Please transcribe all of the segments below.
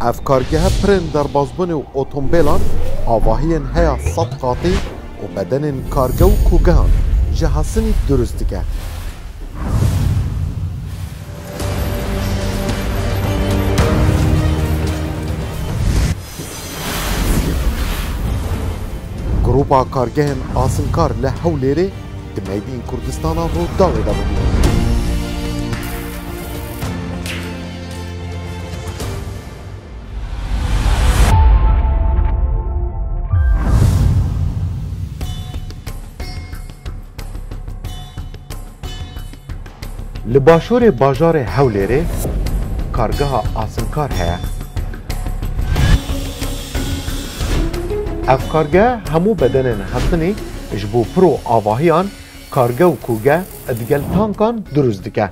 افکارگه پرن در بازبون و اوتومبیلان آواهین هیا صد قاطی و بدن کارگه و کوگهان جهاسنی درست که گروپا کارگهن آسنکار لحولیره دمیدین کردستان رو داغی دا بودید. لباشور باجار هولیره کارگاه آسنکار هیا. اف کارگاه همو بدنن حسنی جبو پرو آواهیان کارگاه و کوگه ادگل تانکان دروز دکه.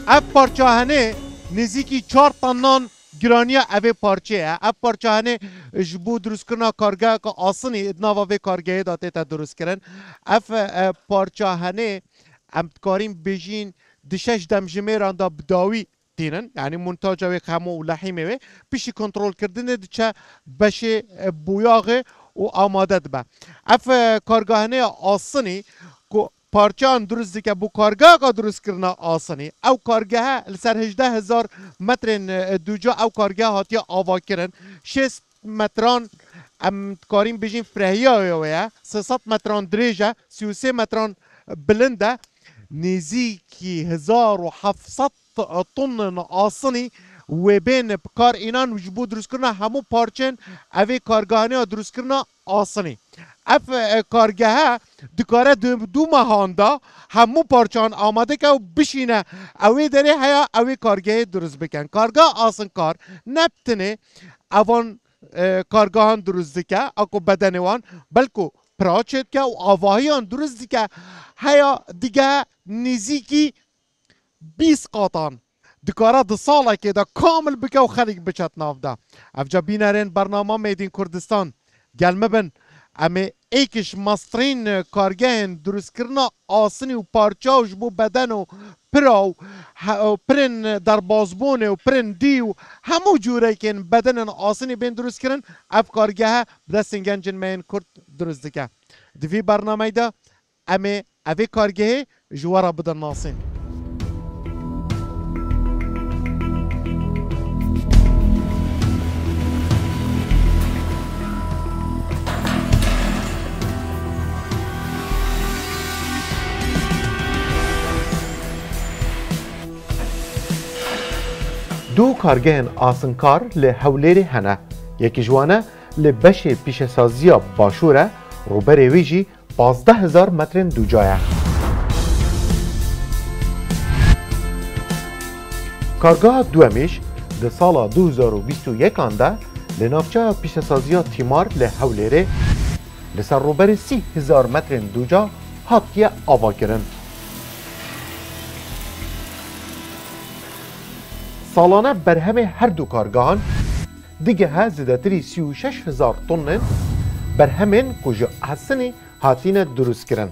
اف پارچهانه نزیکی 4 طنان گرانیا اوه پارچه اف پارچهانه جبو درست کرنا کارگاه که آسانی ادناوا به کارگاه داته تا درست کرن اف پارچهانه امتکاریم بیجین دشش دمجمیران دا بداوی تینن یعنی منتاج اوه خمو و لحیمه وی پیشی کنترول کردنه دچه بشه بویاغه و آماده دبه اف کارگاهانه آسانی که پارچان درست که بو کارگاه که درست کرنا آسانی او کارگاه لسر 18,000 متر دوجا او کارگاه هاتی آوا کرن 6 متران ام کاریم بجین فرهیا ویا 300 متران دریجه 33 متران بلنده نزیکی 1700 طن آسانی و بین کار اینان وجبو درست کرنا همو پارچن اوی کارگاهانی درست کرنا آسانی اف کارگاه دکاره دو ماهاندا همو پارچان آماده که بشینه اوی داره هیا اوی کارگاه درست بکن کارگاه آسان کار نبتنه اوان کارگاهان درست که اکو بدنوان بلکو پراچت که و آواهیان درست که هیا دیگه نزیکی 20 قاطان دکاره دو ساله که دا کامل بکه و خلیق بچت ناف دا افجا بینارین برنامه میدین کردستان گلمه بن اما ایکش مسترین کارگهن درست کرنا آسنی و پارچاوش بو بدن و پراو پرن در بازبونه و پرن دی و همو جوره که بدن آسنی بین درست کرن اف کارگه دستین گنجن مین کرد درست دکه دوی برنامه دا اما اوی کارگه جوارا بدن ناسین دو کارگهن آسنکار لحولیری هنه یکی جوانه لبش پیشسازی باشوره روبر ویجی 15,000 متر دو جایه کارگاه دومیش ده سال 2021 آنده لنافچه پیشسازی تیمار لحولیری لسر روبر 30,000 متر دو جا هاتیه آوا کرن سالانه برهم هر دو کارگاهان دیگه ها زیادتری 36,000 طن برهمین کجا حسنی هاتین درست کرن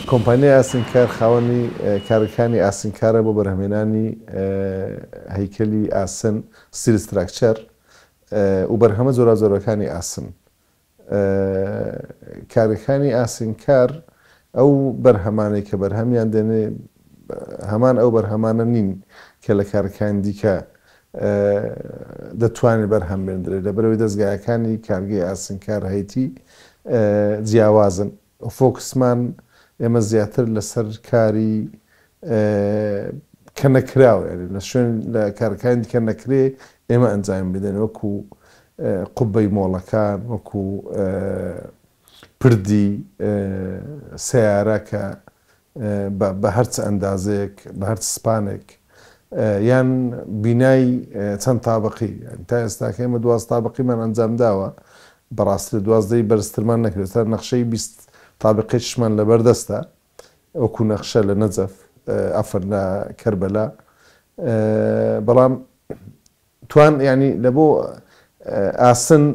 کمپانی آسنکار خوانی کارکانی آسنکار با برهمینانی هیکلی آسن ستیل استراکچر و برهمه زورکانی آسن کارکانی آسنکار او برهمانی که برهمیان دنه همان او برهمان نین که لکارکان دیکه دتوانی برهم بندره لبروی دزگاهکانی کارگی آسنکار هیتی جیاوازن و فوکسمان اما زیاتر لسر کاری کنکراو یعنی نشون لکارکان دی کنکری اما انجام بدن وکو قبه مولکان وکو پردی سیاره که به هرچ اندازک به هرچ سپانک یان بینای چند طابقی تا استا که ما 12 طابقی من انجام داوه بەڕاستی دوازدەی بەرزترمان نەکرێت تا نەخشەی 20 تابقێکشمان لەبەردەستە وەکو نەخشە لە نەجەف ئەفر لە کەربەلا بەڵام توان ینی لە بۆ ئاسن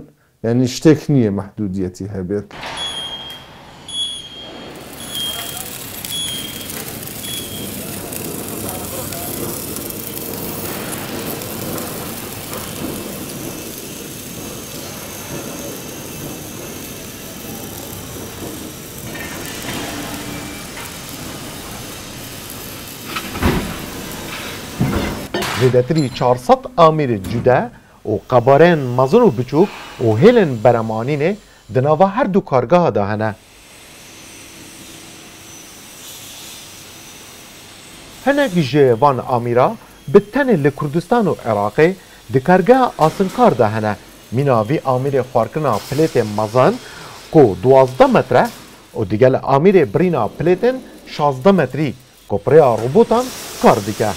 ینی شتێک نییە مەحدودیەتی هەبێت. زیدتری 400 آمیر جوده و قبارین مزن و بچوک و هیلن برمانینه دناوا هر دو کارگاه دا هنه. هنگ جوان آمیرا بتن لکردستان و عراقی دی کارگاه آسنکار دا هنه میناوی آمیر خوارکنا پلیت مزن کو 12 متره و دیگل آمیر برینا پلیتن 16 متری کو پریا روبوتان کار دیگه.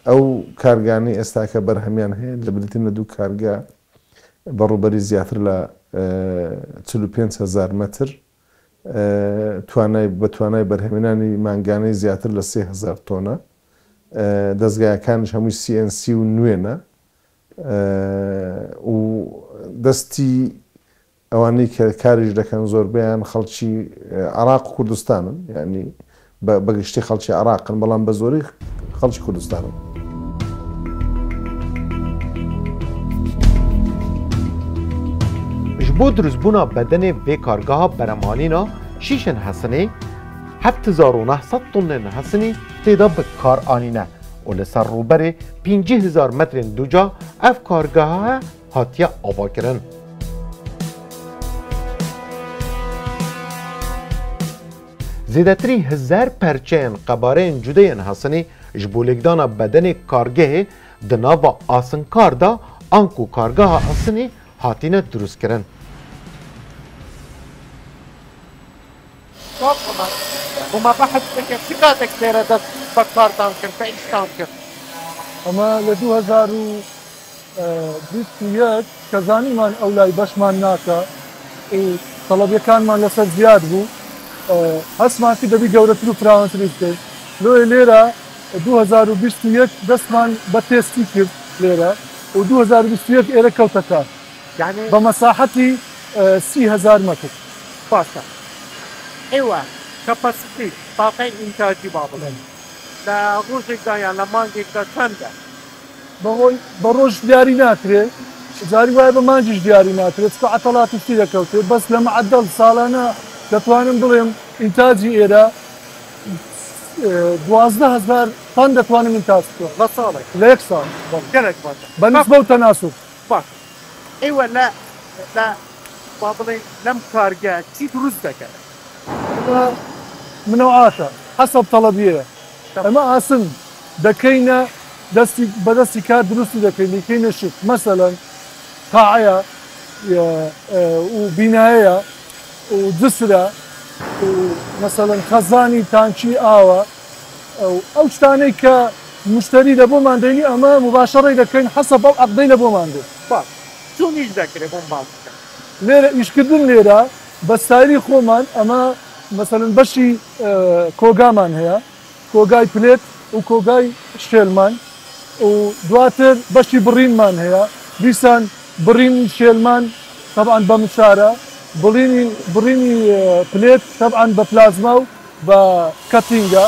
ئەو کارگانی ئێستا کە بەرهەمیان هەیە لە بریتینە دوو کارگا بەڕوبەری زیاتر لە 45,000 متر بە توانای بەرهەمێنانی مانگانەی زیاتر لە 3,000 تۆنە دەستگایەکانش هەمووی CNC و نوێنە و دەستی ئەوانەی کە کاریش دەکەن زۆربیان خەڵکی عێراق و کوردستانن ینی بەگشتی خەڵکی عێراقن بەڵام بە زۆری خەڵکی کوردستانن. بۆ دروستبوونا بەدەنێ vê کارگەها بەرەمانîna şîşên Hesinê 7900 tonên Hesinî têda bi kar anîne û li ser rûberê 50,000 metrên duca ev kargeha hatiye avakirin. Zêdetirî 1000 perçeyên qebareyên cudeyên Hesinê ji bo lêkdana bedenê kargehê di nava Asinkar da an ku kargeha Hesinê hatîne drûstkirin. وما بحث بك ثقتك ترى بكار تانكر فايش تانكر اما ل 2021 كزانيمان اولای بەشمان ناکە طلبیەکانمان لەسەر زیاد بوو هەستمانکە دەبی گەورەتر و فراوانتری بکەین لۆی لێرە 2021 دەستمان بە تێستی کرد لێرە و 2021 ئێرە کەوتە کار يعني بە مەساحەتی 30,000 متر. باشا ايوه كاباسيتي طاقه انتاجي بابا لا روجك دا يعني مانجيك دا چنده بە ڕۆژ دیاری ناکرێت جاری وایە بە مانجیش دیاری ناکرێت چکە عەتەڵات شتی دەکەوتێت بەس لە مەعەدەڵ ساڵانە دەتوانم بڵێم ئینتاجی ئێرە 12,000 تن دەتوانم ئینتاج بکەم لا صالح لە یەک ساڵ كلك باشا بەنسبە و تەناسب. باشا ايوه لا بابا لم كارجا تي دروز دكا منەوعاتە حەسەب تەڵەبیەیە ئەمە ئاسن دەکەینە بەدەستی کار دروستی دەکەین دەکەینە شت مەسەلەن قاعەیە و بینایەیە و جسرە و مەسەلەن خەزانی تانکی ئاوە ئەو شتانەی کە مشتری لە بۆمان دەینی ئەمە مباشەڕی دەکەین حەسەب ئەو عەقدەی لە بۆمان دێت. باش چون هیچ دەکرێ بۆم باش لێرە ئیشکردن لێرە بە ستایلی خۆمان ئەمە مەسەلەن بەشی کۆگامان هەیە کۆگای پلێت و کۆگای شێلمان و دواتر بەشی بڕینمان هەیە دیسان بڕین شێلمان طبعاً بە مشارە بڕینی پلێت طبعاً بە پلازما و بە کەتینگە.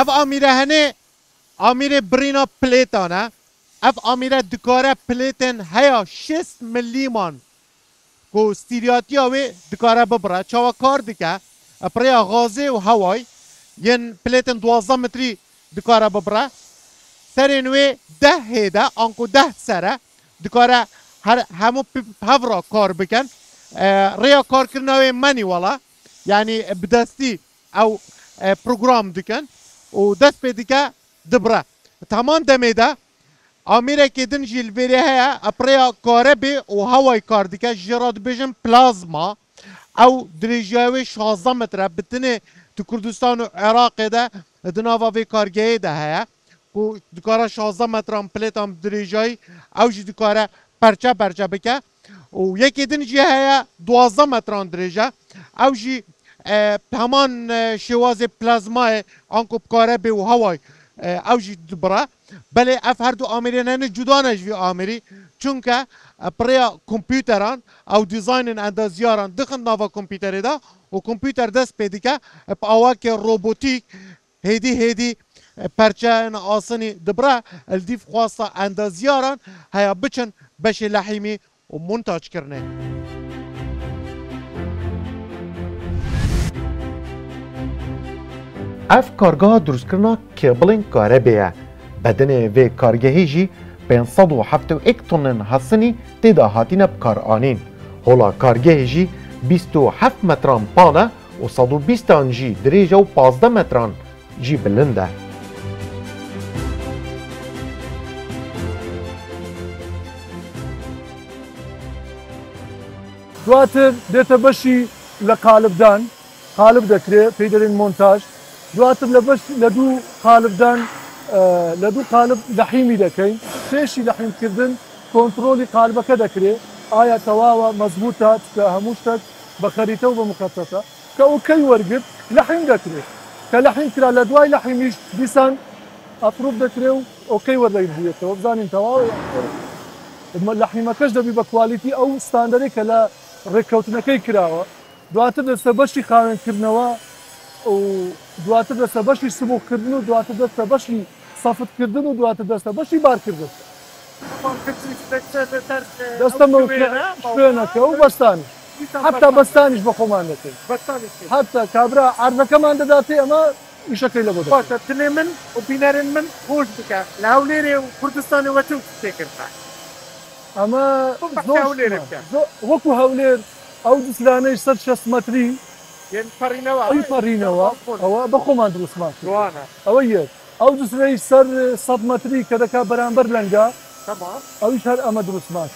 اف آمیره هنه آمیره برینا پلیتانه اف آمیره دکاره پلیتن هیا 6 ملیمان کو ستیریاتی آوی دکاره ببره چاوا کار دکه پریا غازه و هوای ين بليتن 12 متري دكارا ببرا سرين وي 10 هيدا انكو 10 سرا دكارا همو هفرا كار بكن ريا كار كرناوي ماني ولا يعني بدستي او بروجرام دكن ودست بديكا دبرا تمام دميدا اميرا كيدن جيل فيريها ابريا كاربي وهواي كار ديكا جيراد بيجن بلازما او دريجاوي 16 متر بتني تو كردستان و عراق ده دناوا في كارگه ده هيا و دكارا 16 متر بليتام دريجاي او جي دكارا پرچا بكا و يكي دن جي هيا 12 متر دريجا او جي همان شوازي بلازما انكو بكاربي و هواي او جي دبرا بله اف هر دو آمرین جدانش وی آمری چونکه برای کامپیوتران او دیزاین اندازیاران دخن نوا کامپیوتر دا و کامپیوتر دست پیدی که با که روبوتیک هیدی پرچه آسانی دبرا الدیف خواسته اندازیاران هیا بچن بشه لحیمی و منتاج کرنه. اف کارگاه درست کرنا کیبلین کاربیه بدنه و کارگهی جی 571 تن حسنی تیدا هاتینه بکار آنین. هولا کارگهی جی 27 متران پانه و 120 جی دریجه و 15 متران جی بلنده. دواتر دێتە بەشی لە قالبدان قالب دەکرێت پێی دەڵێن مۆنتاژ دواتر لە دوو قالبدان لە دوو قالب لەحیمی دەکەین پێشی لەحیمکردن کۆنتڕۆلی قالبەکە دەکرێت ئایا تەواوە مەزبوطە کە هەموو شتێک بە خەریتە و بە مخەفەفە کە ئۆکەی وەرگرت لەحیم دەکرێت کە لەحیم کرا لە دوای لەحیمیش دیسان ئەپڕوف دەکرێت و ئۆکەی وەردەگرێتەوە بزانین تەواوە لەحیمەکەش دەبی بە کوالیتی ئەو ستاندەرێک کە لە ڕێککەوتنەکەی کراوە دواتر دەستە بەشی خاوێنکردنەوە و دواتر دەستە بەشی سبووکردن و دواتر دەستە بەشی سەفتکردن و دواتر دەستە بەشی بارکردن دەستە شوێنەکە و بەستانی حتا بەستانیش بە خۆمان دەکەین حتا کابرا عەرضەکەمان دەداتێ ئەمە ئیشەکەی لە بۆ باشە تلێ من و بینەرن من خۆش بکە لە هەولێرێ و کوردستانی وەچ تێکرد ئەمە وەکو هەولێر ئەو دوسلانەی 160 مەتری ئەوی پەڕینەوە ئەوە بە خۆمان دروستمان ئەوە یەک ئەو دوسرەی سەر 100 مەتری کە دەکا بەرامبەر لەنگا ئەویش هەر ئەمە دروستمان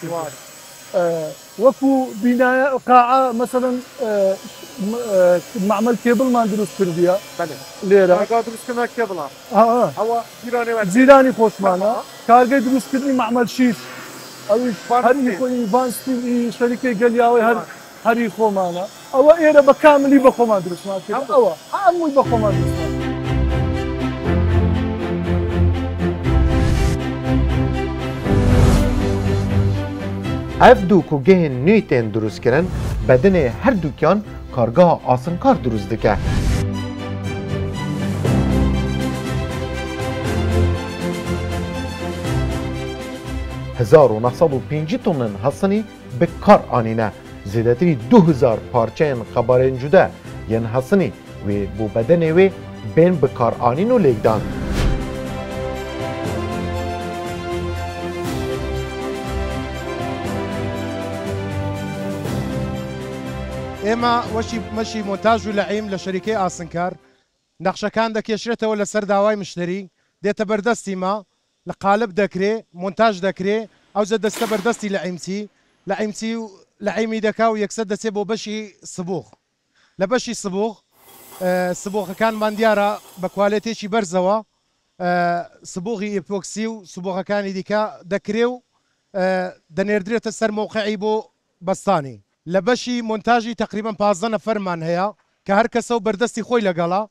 وەکو بینایە قاعە مەسەڵەن معمەل کێبڵمان دروست کردیە لێرە جیرانی خۆشمانە کارگەی دروستکردنی معمەل شیش ئەویش هەری خۆی ڤانستی شەریکەی گەلیاوی هەری خۆمانە ئەوە ئێرە بە کاملی بە خۆمان دروستمان کرد ئەوە هەمووی بە خۆمان دروستمان ev du ku gehên nû tên drûstkirin bedinê her dukan kargeha asinkar drûst dike. 1905 tonên hesinî bi kar anîne. Zêdetirî 2000 parçeyên xebarên cude yên hesinî wê bû bedenê wê bên bi kar anîn û lêkdan. ئێمە مەشی مۆنتاژ و لەعیم لە شەریکەی ئاسنکار نەخشەکان دەکێشرێتەوە لەسەر داوای مشتری دێتە بەردەستیمە لە قالب دەکرێ مۆنتاژ دەکرێ ئەوجە دەستە بەردەستی لەعیمچی و لەعیمی دەکا و یەکسەر دەچێت بۆ بەشی سبوغ لە بەشی سبوغ سبوغەکانمان دیارە بە کوالێتێکی بەرزەوە سبوغی ئیپۆکسی و سبوغەکانی دیکە دەکرێ و دەنێردرێتە سەر مۆقعی بۆ بەستانی لە بەشی مۆنتاژی تقریبان 15 نەفەرمان هەیە کە هەر کەسە و بەردەستی خۆی لەگەڵا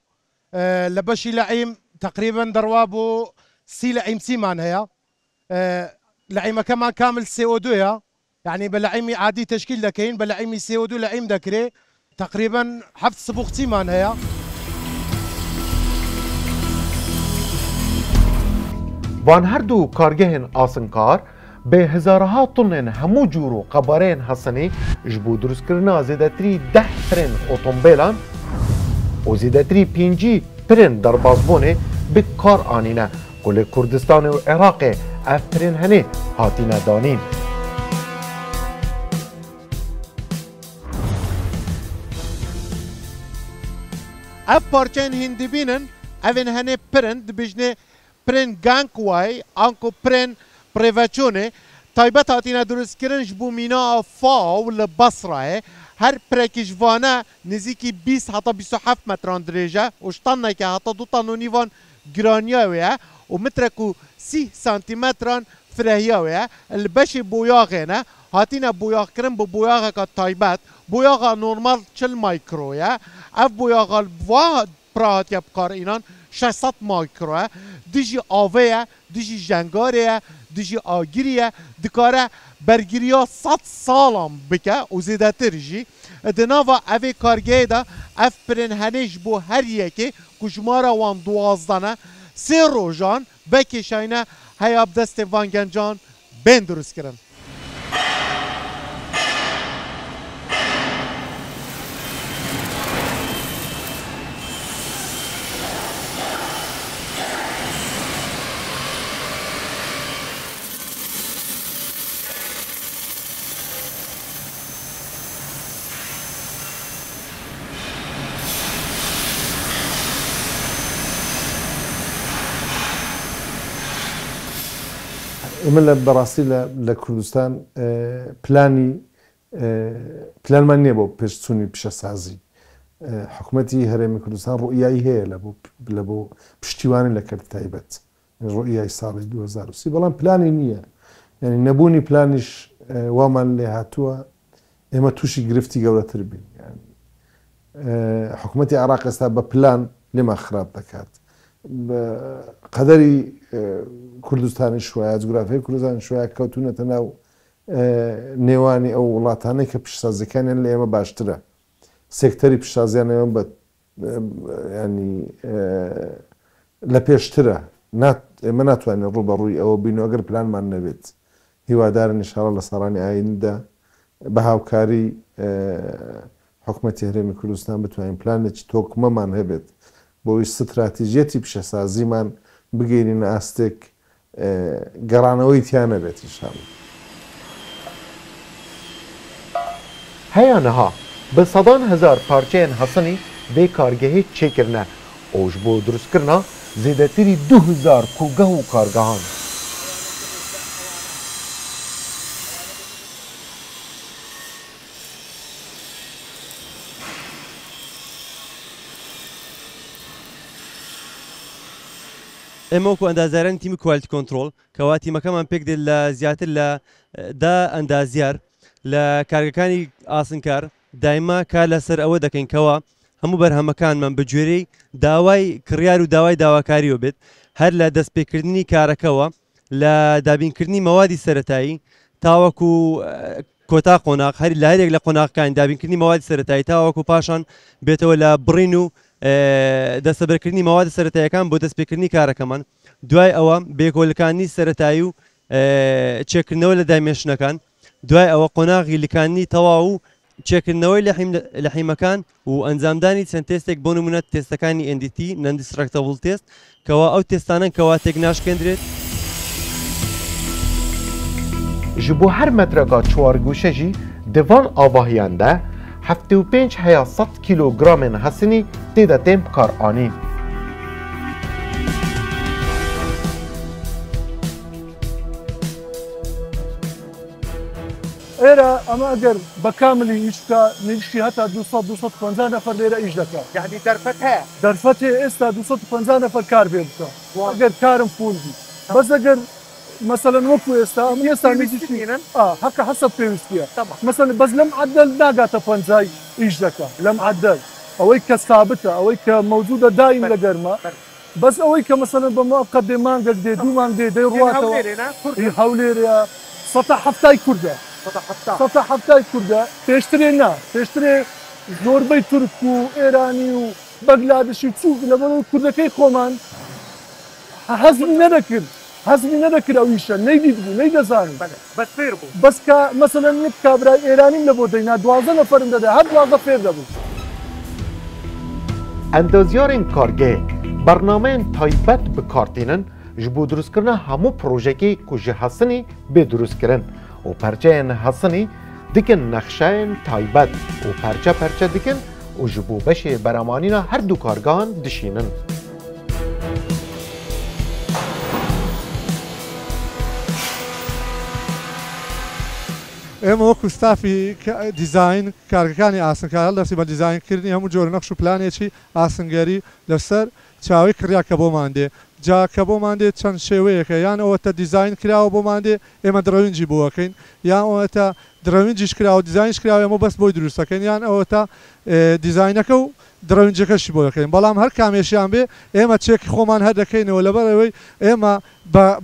لە بەشی لەعیم تقریبان دەڕوا بۆ 30 لەعیمچیمان هەیە لەعیمەکەمان کامل CO2ە یعنی بە لەعیمی عادی تشکیل دەکەین بە لەعیمی CO2 لەعیم دەکرێ تقریبان 7 سبوغچیمان هەیە وان هەردوو کارگەهên ئاسنکار بە هزارها تونên hemû cûr û qebareyên hesinî ji bo drûstkirina zêdetirî 10 firên otomobêlan û zêdetirî 5 پرن دربازبونه بکار آنینه کل کردستان و عراق اف پرن هنه هاتینه دانین. اف پارچین هندی بینن اوین هنه پرند بجنه پرن گانک وای آنکو پرن پریوچونه تایبت هاتینه درست کرن جبو مینا فاو لبصره هر پرکیجوانه نزیکی 20 حتی 27 متران درجه وشتانه که حتی 2 طن و نیوان گرانیاویه و مترکو 30 سانتیمتران فرهیاویه البش بویاغینه هاتینه بویاغ کرن با بویاغه که تایبت بویاغه نورمال 40 مایکرویه اف بویاغه بوا پراهاتیه بکار اینان 600 مایکروه دیجی آویه دیجی جنگاریه دیجی آگیریه دکاره برگیریا 100 سالم بکه و زیده ترجی دناوا اوی کارگه دا اف پرن هنش بو هر یکی کجمارا وان 12 3 روزان بکشاینه هیاب دست وانگنجان بین درست کرن. من براستی لکردستان پلان من نیه با پشتونی پیش سازی حکومتی هرمی کردستان رؤیایی هی لبو پشتیوانی لکرد تایبت رؤیای سال 2030 بلان پلانی نیه یعنی نبونی پلانش وامان لی هاتوا اما توشی گرفتی گورتر بین یعنی حکومتی عراق است با پلان لما خراب دکات قدری کردستان شوية جغرافيا كردستان شوية كوتونة تناو نيواني أو وڵاتانەی کە پیشسازیەکانیان لە ئێمە باشترە سێکتەری پیشسازیان ئێمە بە ینی لە پێشترە ئێمە ناتوانین ڕوبەڕووی ئەوە بین و ئەگەر پلانمان نەبێت هیوادارن ئینشاڵڵا لە سەرانی ئایندا بە هاوکاری حکومەتی هەرێمی کوردستان بتوانین پلانێکی تۆکمەمان هەبێت بۆ استراتیژیەتی پیشەسازیمان بگەینە ئاستێک گەڕانەوەی تیان نەبێت ئینشاڵڵا. هەیانەها بە سەدان هەزار پارچەیان هەسەنی بێ کارگەهێ چێکردنە ئەوش بۆ دروستکردنا زێدەتری 2000 کوگەه و کارگەهان. ئێمە وەکو ئەندازیاران تیمی کوالتی کۆنتڕۆڵ کەوا تیمەکەمان پێک دێت لە زیاتر لە 10 ئەندازیار لە کارگەکانی ئاسنکار دایما کار لەسەر ئەوە دەکەین کەوا هەموو بەرهەمەکانمان بە جوێرەی داوای کڕیار و داوای داواکاریەوە بێت هەر لە دەستپێکردنی کارەکەەوە لە دابینکردنی مەوادی سەرەتایی تاوەکو کۆتا قۆناق هەر لە هەرێک لە قۆناغەکان دابینکردنی مەوادی سەرەتایی تاوەکو پاشان بێتەوە لە بڕین و دەستەبەرکردنی مەوادی سەرەتاییەکان بۆ دەستپێکردنی کارەکەمان دوای ئەوە بێکۆلەکانی سەرەتایی و چێکردنەوە لە دایمێشنەکان دوای ئەوە قۆناغی لکانی تەواو و چێکردنەوەی لە حیمەکان و ئەنجامدانی چەند تێستێک بۆ نمونە تێستەکانی NDT Non-Destructible Test کەوا ئەو تێستانن کەوا تێک ناشکێندرێت ji bo her metreka çwargûşe jî divan avahiyan de 75 heya 100 kilogramên hesinî tê de tên bikaranîn. ئێرە ئەمە ئەگەر بەکاملی ئیشکە نیشتی هەتا 250 نەفەر لێرە ئیش دەکات یعنی دەرفەت هەیە دەرفەتێ ئێستا 250 نەفەر کار بێ بکە ئەگەر کارم پول بی بەس ئەگەر مثلەن وەکو ئێستا ئەم ئێستا هەکە حەسەب پێویستیە مثلەن بەس لەم عەدەل ناگاتە پەنجای ئیش دەکات لەم عەدەل ئەوەی کە سابتە ئەوەی کە مەوجودە دایم لە گەرمە بەس ئەوەی کە مثلەن بە موقەت دێ مانگەک دێ دوو مانگ دێ دەی ڕواتەوە هەولێرەیە 170 کوردە 170 کوردە پێشترێ نا پێشترێ زۆربەی تورک و ئێرانی و بەگلادشی چوو لەبەرەوەی کوردەکەی خۆمان حەزمی نەدەکرد ئەو ئیشە نەیدید بوو نەیدەزانی بەس کە مەسەلەن یەک کابرای ئێرانیم لە بۆ دەینا 12 نەفەرم دەدا هەر 12 فێر دەبوو. Endazyarên kargehê برنامه تایبەت بکارتێنن ji bo drûstkirina hemû projeyekê ku ji Hesinê bê drûstkirin û perçeyên Hesinê dikin nexşeyên taybet û perçe perçe dikin û ji bo beşê beramanîna her du kargehan dişînin. ئێمە وەکو ستافی دیزین کارگەکانی ئاسنکار دەستی بە دیزینکردنی هەموو جۆرە نەخش و پلانێکی ئاسنگەری لەسەر چاوی کڕیا کە بۆمان دێ جا کە بۆمان دێت چەند شێوەیەکە یان ئەوەتە دیزین کراوە بۆمان دێ ئێمە درەوینجی بۆەکەین یان ئەوەتە درەوینجیش کراوە دیزینش کراوە ئەمە بەس بۆی دروستەکەین یان ئەوەتە دیزینەکە و درەوینجەکەشی بۆ دەکەین بەڵام هەر کامێشیان بێ ئێمە چێکی خۆمان هەر دەکەینەوە لەبەرەوەی ئێمە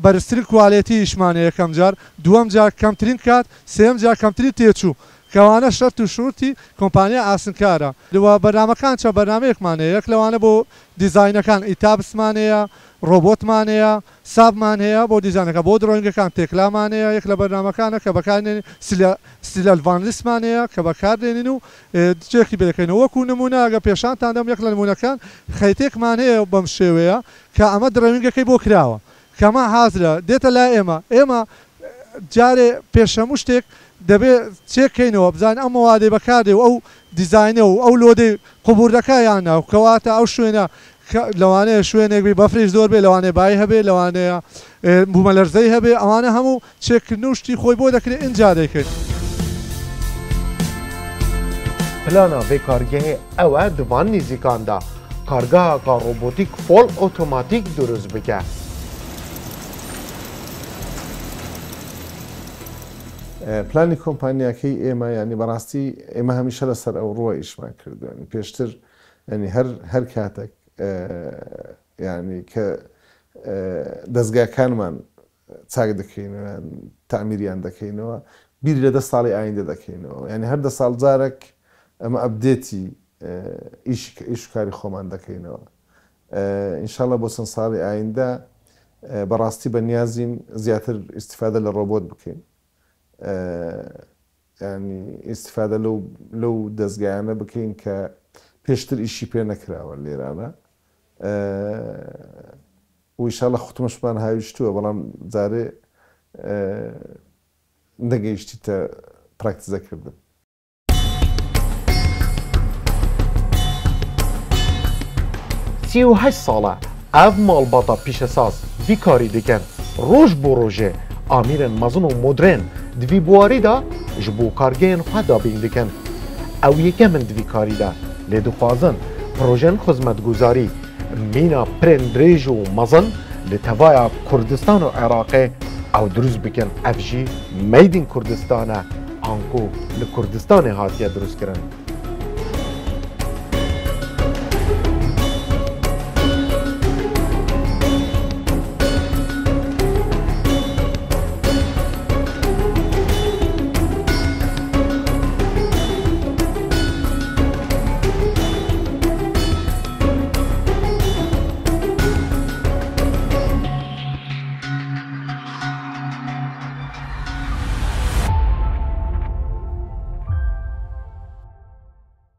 بەرزترین کوالێتی ئیشمانە یەکەم جار دووەم جار کەمترین کات سێم جار کەمترین تێچوو کەوانە شەرت و شروتی کۆمپانیا ئاسنکارە لەوە بەرنامەکان چە بەرنامەیەکمانەیە یەک لەوانە بۆ دیزینەکان ئیتابسمانەیە ڕۆبۆتمانەیە سابمان هەیە بۆ دیزانەکە بۆ درۆنگەکان تێکلامانەیە یەک لە بەرنامەکانە کە بەکارێنین سیلەلڤانلیسمانەیە کە بەکاردێنین و چێکی بێدەکەینەوە وەکو نمونە ئەگە پێشانتان دەم یەک لە نمونونەکان خەیتێکمان هەیە بەم شێوەیە کە ئەمە درەوینگەکەی بۆ کراوە کەمە حازرە دێتە لای ئێمە جارێ پێشەموو شتێک دەبێت چێکەینەوە بزان ئەم وادەی بەکاردێ و ئەو دیزینە و ئەو لۆدەی قوبوردەکەیانە و کەواتە ئەو شوێنە لەوانەیە شوێنێکبی بەفریش زۆر بێ لەوانێ بای هەبێ لەوانەیە بوومەلەرزەی هەبێ ئەوانە هەموو چێکردن و شتی خۆی بۆ دەکرێت ئینجا دەیکرد. پلانا vê kargehê ew e di van nêzîkan de kargeheka robotîk fol otomاتîk durust bike. پلانی کۆمپانیاکەی ئێمە ینی بەڕاستی ئێمە هەمیشە لەسەر ئەو ڕووە ئیشمان کردوێن پێشتر ینی هەر کاتێک ینی کە دەستگاکانمان چاک دەکەینەوە تامیریان دەکەینەوە بیری لە 10 ساڵی ئایندە دەکەینەوە ینی هەر 10 ساڵ جارێک ئەمە ئەبدێتی ئیشکاری خۆمان دەکەینەوە ئینشاڵڵە بۆ چەند ساڵی ئایندە بەڕاستی بە نیازین زیاتر ئیسیفادە لە ڕۆبۆت بکەین ینی ئیسیفادە لەو دەستگایانە بکەین کە پێشتر ئیشی پێ نەکراوە لێرانە و ئیشاڵڵە خوتمەشمان هاویشتووە بەڵام جارێ نەگەیشتیتە پراکتیزەکردن. سی و هەشت ساڵە ئەڤ ماڵباتە پیشەساز vî karî dikin roj bû rojê amîrên mezin û modrên di vî buwarî de ji bo kargehên xwe dabîn dikin. Ew yekemin di vî karî de lê dixwazin projeyên xizmetguzarî mîna pirên dirêj û mezin li tevaya Kurdistan û Iraqê ew durust bikin. Ev jî Made in Kurdistan e anku li Kurdistanê hatiye durustkirin.